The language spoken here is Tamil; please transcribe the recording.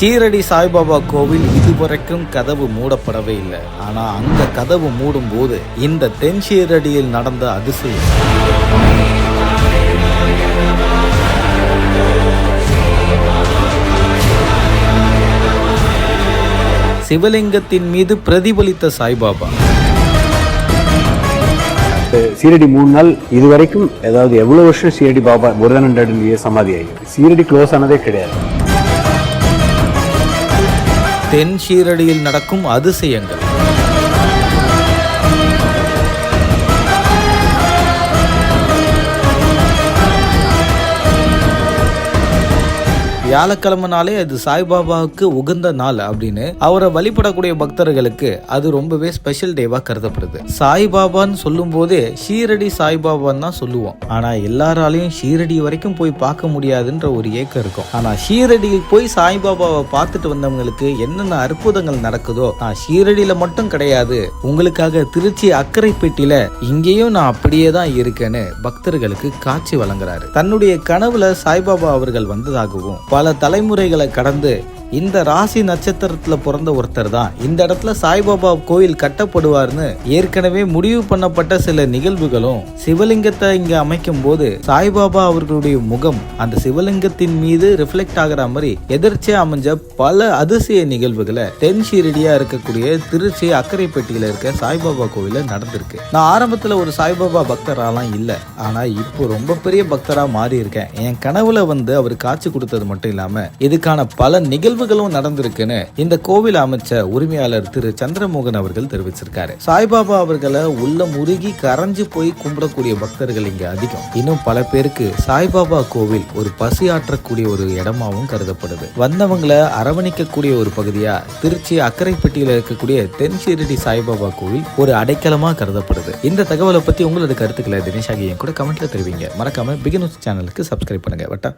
ஷீரடி சாய்பாபா கோவில் இதுவரைக்கும் கதவு மூடப்படவே இல்லை. ஆனா அந்த கதவு மூடும் போது இந்த தென் ஷீரடியில் நடந்த அதிசயம். சிவலிங்கத்தின் மீது பிரதிபலித்த சாய்பாபா. சீரடி 3 நாள் இதுவரைக்கும் ஏதாவது எவ்வளவு வருஷம் சீரடி பாபா 100 years சமாதி ஆகி சீரடி க்ளோஸ் ஆனதே கிடையாது. தென் ஷீரடியில் நடக்கும் அதிசயங்கள். வியாழக்கிழமைனாலே அது சாய்பாபாவுக்கு உகந்த நாள் அப்படின்னு அவரை வழிபடக்கூடிய பக்தர்களுக்கு அது ரொம்பவே ஸ்பெஷல் டேவா கருதப்படுது. சாய்பாபான்னு சொல்லும் போதே ஷீரடி சாய்பாபான்னு தான் சொல்லுவோம். ஆனா எல்லாராலையும் ஷீரடி வரைக்கும் போய் பார்க்க முடியாதுன்ற ஒரு ஏக்கம் இருக்கும். ஆனா ஷீரடியில் போய் சாய்பாபாவை பார்த்துட்டு வந்தவங்களுக்கு என்னென்ன அற்புதங்கள் நடக்குதோ ஷீரடியில மட்டும் கிடையாது, உங்களுக்காக திருச்சி அக்கரைப்பேட்டியில இங்கேயும் நான் அப்படியே தான் இருக்கேன்னு பக்தர்களுக்கு காட்சி வழங்குறாரு. தன்னுடைய கனவுல சாய்பாபா அவர்கள் வந்ததாகவும் பல தலைமுறைகளை கடந்து இந்த ராசி நட்சத்திரத்துல பிறந்த ஒருத்தர் தான் இந்த இடத்துல சாய்பாபா கோயில் கட்டப்படுவார்னு ஏற்கனவே முடிவு பண்ணப்பட்ட சில நிகழ்வுகளும் சிவலிங்கத்தை இங்க அமைக்கும் போது சாய்பாபா அவர்களுடைய முகம் அந்த சிவலிங்கத்தின் மீது ரிஃப்ளெக்ட் ஆகிற மாதிரி எதிர்ச்சியா அமைஞ்ச பல அதிசய நிகழ்வுகளை தென் ஷீரடியா இருக்கக்கூடிய திருச்சி அக்கரைப்பேட்டியில இருக்க சாய்பாபா கோயில நடந்திருக்கு. நான் ஆரம்பத்துல ஒரு சாய்பாபா பக்தராலாம் இல்ல, ஆனா இப்போ ரொம்ப பெரிய பக்தரா மாறி இருக்கேன். என் கனவுல வந்து அவர் காட்சி கொடுத்தது மட்டும் இல்லாம இதுக்கான பல நிகழ்வுகளும் நடந்திருக்குன்னு இந்த கோவில் அமைச்ச உரிமையாளர் திரு சந்திரமோகன் அவர்கள் தெரிவிச்சிருக்காரு. சாய்பாபா அவர்களை உள்ள முருகி கரைஞ்சு போய் கும்பிடக்கூடிய பக்தர்கள் இங்க அதிகம். இன்னும் பல பேருக்கு சாய்பாபா கோவில் ஒரு பசி ஆற்றக்கூடிய ஒரு இடமாவும் கருதப்படுது. வந்தவங்களை அரவணைக்கக்கூடிய ஒரு பகுதியா திருச்சி அக்கரைப்பட்டியில இருக்கக்கூடிய தென் ஷீரடி சாய்பாபா கோவில் ஒரு அடைக்கலமா கருதப்படுது. இந்த தகவலை பத்தி உங்களோட கருத்துக்களை தினேஷாகி என் கூட கமெண்ட்ல தெரிவிங்க. மறக்காம பிகினர்ஸ் சேனலுக்கு சப்ஸ்கிரைப் பண்ணுங்க.